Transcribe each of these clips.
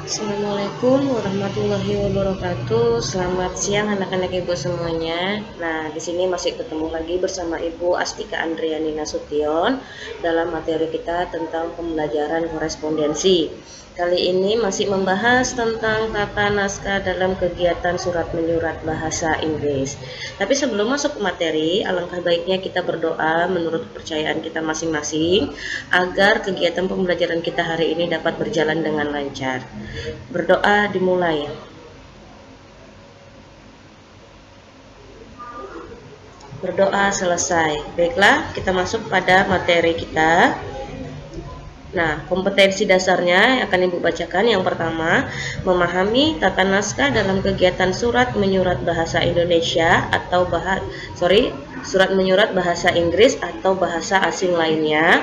Assalamualaikum warahmatullahi wabarakatuh. Selamat siang anak-anak ibu semuanya. Nah, di sini masih ketemu lagi bersama Ibu Astika Andriani Nasution dalam materi kita tentang pembelajaran korespondensi. Kali ini masih membahas tentang tata naskah dalam kegiatan surat menyurat bahasa Inggris. Tapi sebelum masuk ke materi, alangkah baiknya kita berdoa menurut kepercayaan kita masing-masing agar kegiatan pembelajaran kita hari ini dapat berjalan dengan lancar. Berdoa dimulai. Berdoa selesai. Baiklah, kita masuk pada materi kita. Nah, kompetensi dasarnya yang akan Ibu bacakan yang pertama, memahami tata naskah dalam kegiatan surat menyurat bahasa Indonesia atau surat menyurat bahasa Inggris atau bahasa asing lainnya.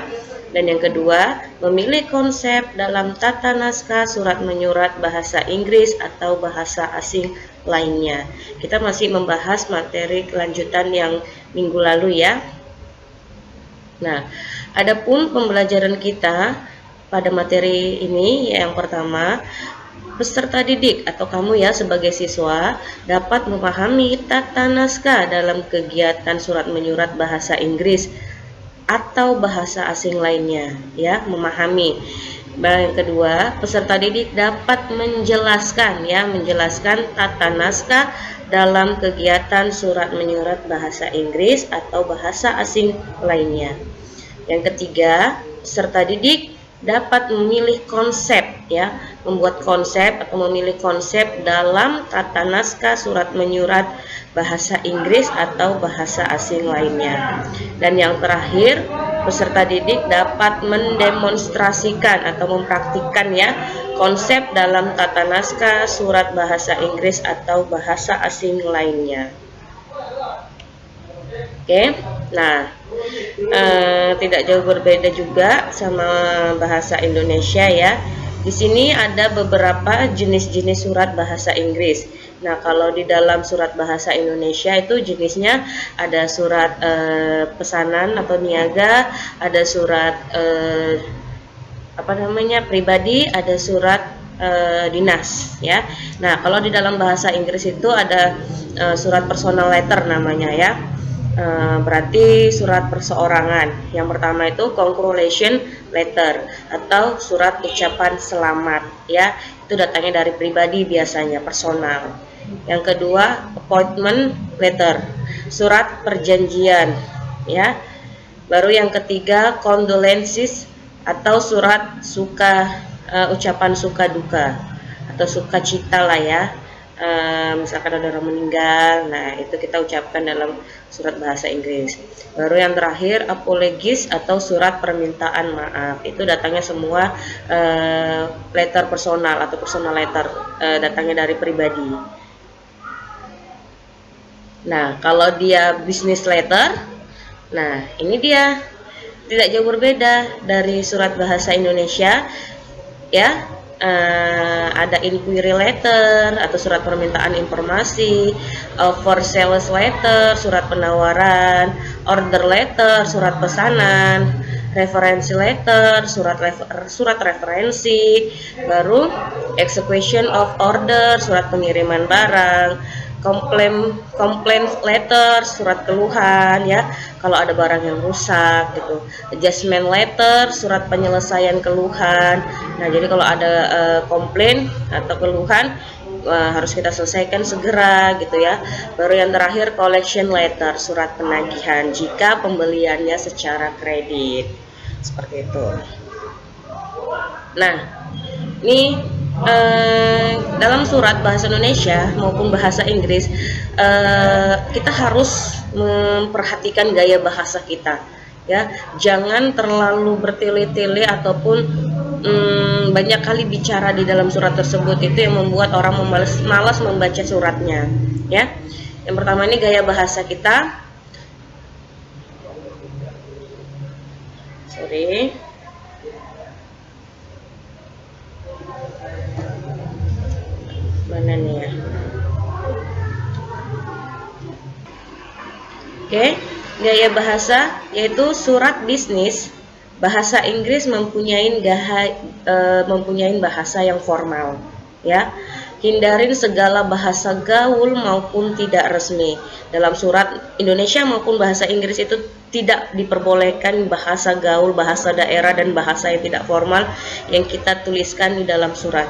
Dan yang kedua, memilih konsep dalam tata naskah surat menyurat bahasa Inggris atau bahasa asing lainnya. Kita masih membahas materi kelanjutan yang minggu lalu ya. Nah, adapun pembelajaran kita pada materi ini yang pertama, peserta didik atau kamu ya sebagai siswa dapat memahami tata naskah dalam kegiatan surat menyurat bahasa Inggris atau bahasa asing lainnya ya, memahami. Yang kedua, peserta didik dapat menjelaskan tata naskah dalam kegiatan surat menyurat bahasa Inggris atau bahasa asing lainnya. Yang ketiga, peserta didik dapat memilih konsep ya, membuat konsep atau memilih konsep dalam tata naskah surat menyurat bahasa Inggris atau bahasa asing lainnya. Dan yang terakhir, peserta didik dapat mendemonstrasikan atau mempraktikkan ya konsep dalam tata naskah surat bahasa Inggris atau bahasa asing lainnya. Oke, nah tidak jauh berbeda juga sama bahasa Indonesia ya. Di sini ada beberapa jenis-jenis surat bahasa Inggris. Nah, kalau di dalam surat bahasa Indonesia itu jenisnya ada surat pesanan atau niaga, ada surat pribadi, ada surat dinas ya. Nah, kalau di dalam bahasa Inggris itu ada surat personal letter namanya ya. Berarti surat perseorangan. Yang pertama itu congratulation letter atau surat ucapan selamat ya. Itu datangnya dari pribadi biasanya, personal. Yang kedua appointment letter, surat perjanjian ya. Baru yang ketiga condolences atau surat ucapan suka duka atau sukacita lah ya. Misalkan ada orang meninggal, nah itu kita ucapkan dalam surat bahasa Inggris. Baru yang terakhir apologies atau surat permintaan maaf, itu datangnya semua letter personal atau personal letter, datangnya dari pribadi. Nah, kalau dia business letter, nah ini dia tidak jauh berbeda dari surat bahasa Indonesia ya. Ada inquiry letter atau surat permintaan informasi, for sales letter, surat penawaran, order letter, surat pesanan, referensi letter, surat referensi, baru execution of order, surat pengiriman barang, complaint letter, surat keluhan ya, kalau ada barang yang rusak gitu. Adjustment letter, surat penyelesaian keluhan. Nah, jadi kalau ada komplain atau keluhan harus kita selesaikan segera gitu ya. Baru yang terakhir collection letter, surat penagihan jika pembeliannya secara kredit. Seperti itu. Nah, ini dalam surat bahasa Indonesia maupun bahasa Inggris kita harus memperhatikan gaya bahasa kita ya. Jangan terlalu bertele-tele ataupun banyak kali bicara di dalam surat tersebut, itu yang membuat orang malas membaca suratnya ya. Yang pertama ini gaya bahasa kita. Mana nih ya? Oke, gaya bahasa yaitu surat bisnis Bahasa Inggris mempunyai bahasa yang formal, ya. Hindarin segala bahasa gaul maupun tidak resmi. Dalam surat Indonesia maupun bahasa Inggris itu tidak diperbolehkan bahasa gaul, bahasa daerah, dan bahasa yang tidak formal yang kita tuliskan di dalam surat,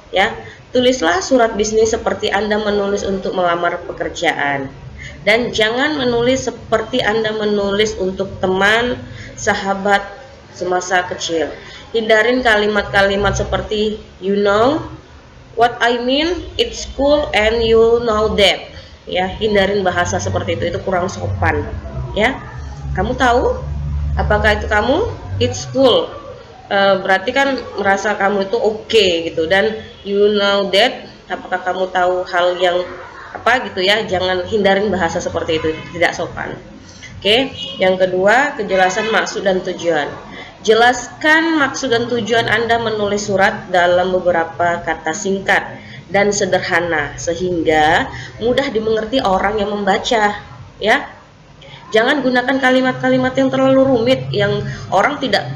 ya. Tulislah surat bisnis seperti Anda menulis untuk melamar pekerjaan, dan jangan menulis seperti Anda menulis untuk teman, sahabat semasa kecil. Hindarin kalimat-kalimat seperti you know what I mean, it's cool, and you know that. Ya, hindarin bahasa seperti itu kurang sopan. Ya, kamu tahu? Apakah itu kamu? It's cool. Berarti kan merasa kamu itu oke gitu. Dan you know that, apakah kamu tahu hal yang apa gitu ya? Jangan hindarin bahasa seperti itu, tidak sopan. Oke, yang kedua, kejelasan maksud dan tujuan. Jelaskan maksud dan tujuan Anda menulis surat dalam beberapa kata singkat dan sederhana sehingga mudah dimengerti orang yang membaca, ya. Jangan gunakan kalimat-kalimat yang terlalu rumit yang orang tidak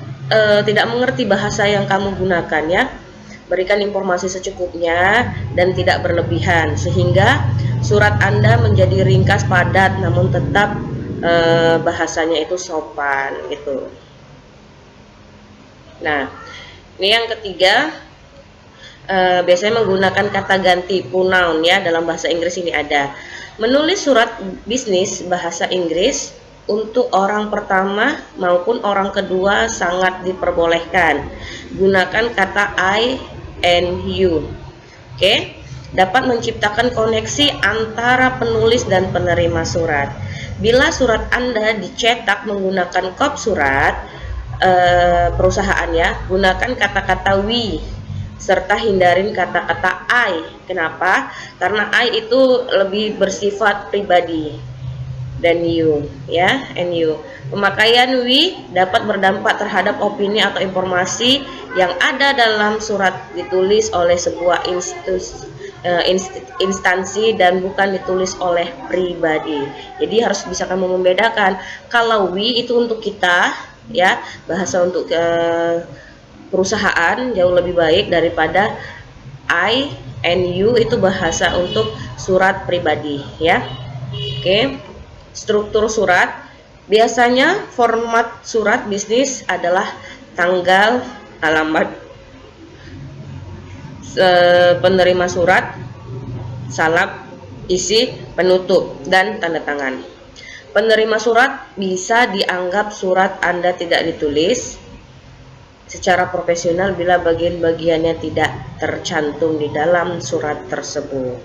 mengerti bahasa yang kamu gunakan, ya. Berikan informasi secukupnya dan tidak berlebihan sehingga surat Anda menjadi ringkas, padat, namun tetap bahasanya itu sopan gitu. Nah, ini yang ketiga, biasanya menggunakan kata ganti pronoun, ya. Dalam bahasa Inggris ini ada. Menulis surat bisnis bahasa Inggris untuk orang pertama maupun orang kedua sangat diperbolehkan. Gunakan kata I and you. Oke, dapat menciptakan koneksi antara penulis dan penerima surat. Bila surat Anda dicetak menggunakan kop surat perusahaan, ya, gunakan kata-kata we serta hindarin kata-kata I. Kenapa? Karena I itu lebih bersifat pribadi dan you, ya, and you. Pemakaian we dapat berdampak terhadap opini atau informasi yang ada dalam surat ditulis oleh sebuah instansi dan bukan ditulis oleh pribadi. Jadi harus bisa kamu membedakan. Kalau we itu untuk kita, ya, bahasa untuk perusahaan jauh lebih baik daripada I and you itu bahasa untuk surat pribadi, ya. Oke, struktur surat. Biasanya format surat bisnis adalah tanggal, alamat penerima surat, salap, isi, penutup, dan tanda tangan. Penerima surat bisa dianggap surat Anda tidak ditulis secara profesional bila bagian-bagiannya tidak tercantum di dalam surat tersebut,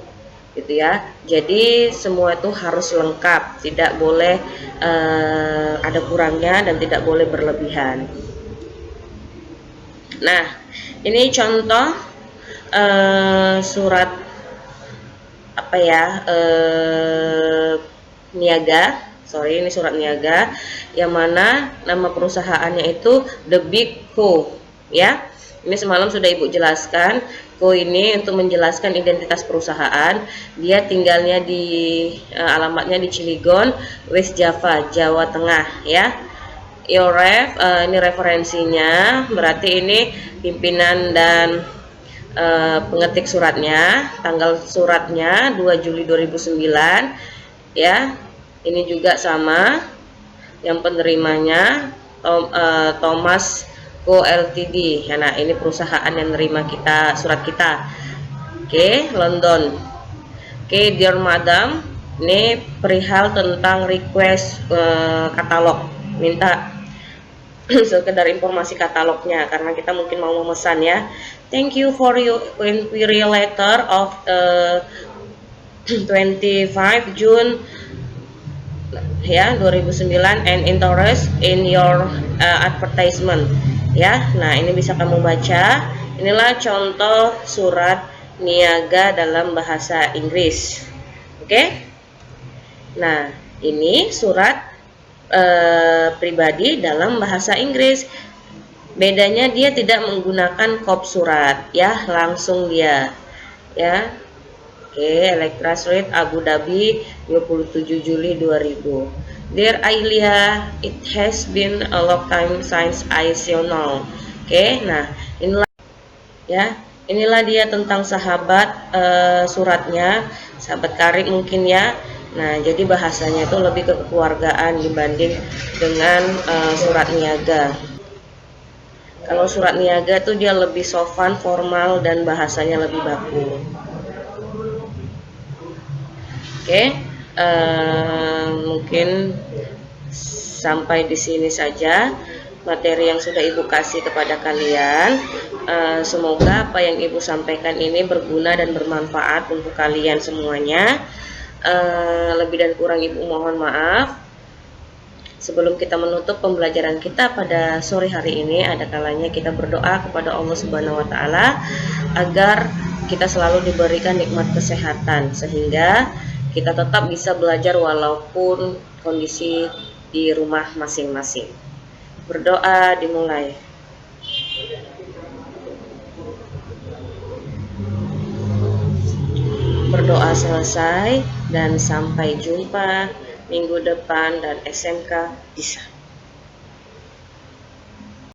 gitu ya. Jadi semua itu harus lengkap, tidak boleh ada kurangnya dan tidak boleh berlebihan. Nah, ini contoh surat apa ya, niaga. Ini surat niaga yang mana nama perusahaannya itu The Big Co, ya. Ini semalam sudah Ibu jelaskan. Co ini untuk menjelaskan identitas perusahaan. Dia tinggalnya di alamatnya di Cilegon, West Java, Jawa Tengah, ya. Ini referensinya, berarti ini pimpinan dan pengetik suratnya, tanggal suratnya 2 Juli 2009, ya. Ini juga sama, yang penerimanya Thomas Co Ltd. Ya, nah ini perusahaan yang menerima surat kita. Oke, London. Oke, dear madam, ini perihal tentang request katalog, minta sekedar informasi katalognya karena kita mungkin mau memesan, ya. Thank you for your inquiry letter of 25 June, ya, 2009 and interest in your advertisement, ya. Nah, ini bisa kamu baca. Inilah contoh surat niaga dalam bahasa Inggris. Oke. Nah, ini surat pribadi dalam bahasa Inggris. Bedanya dia tidak menggunakan kop surat, ya, langsung dia, ya. Oke, Elektra Street, Abu Dhabi, 27 Juli 2000. Dear Ailia, it has been a long time since I saw you now. Oke, nah inilah ya, inilah dia tentang sahabat, suratnya, sahabat karib mungkin ya. Nah, jadi bahasanya itu lebih ke kekeluargaan dibanding dengan surat niaga. Kalau surat niaga tuh dia lebih sopan, formal, dan bahasanya lebih baku. Oke, mungkin sampai di sini saja materi yang sudah Ibu kasih kepada kalian. Semoga apa yang Ibu sampaikan ini berguna dan bermanfaat untuk kalian semuanya. Lebih dan kurang Ibu mohon maaf. Sebelum kita menutup pembelajaran kita pada sore hari ini, ada kalanya kita berdoa kepada Allah Subhanahu wa taala agar kita selalu diberikan nikmat kesehatan sehingga kita tetap bisa belajar walaupun kondisi di rumah masing-masing. Berdoa dimulai. Berdoa selesai dan sampai jumpa minggu depan dan SMK bisa.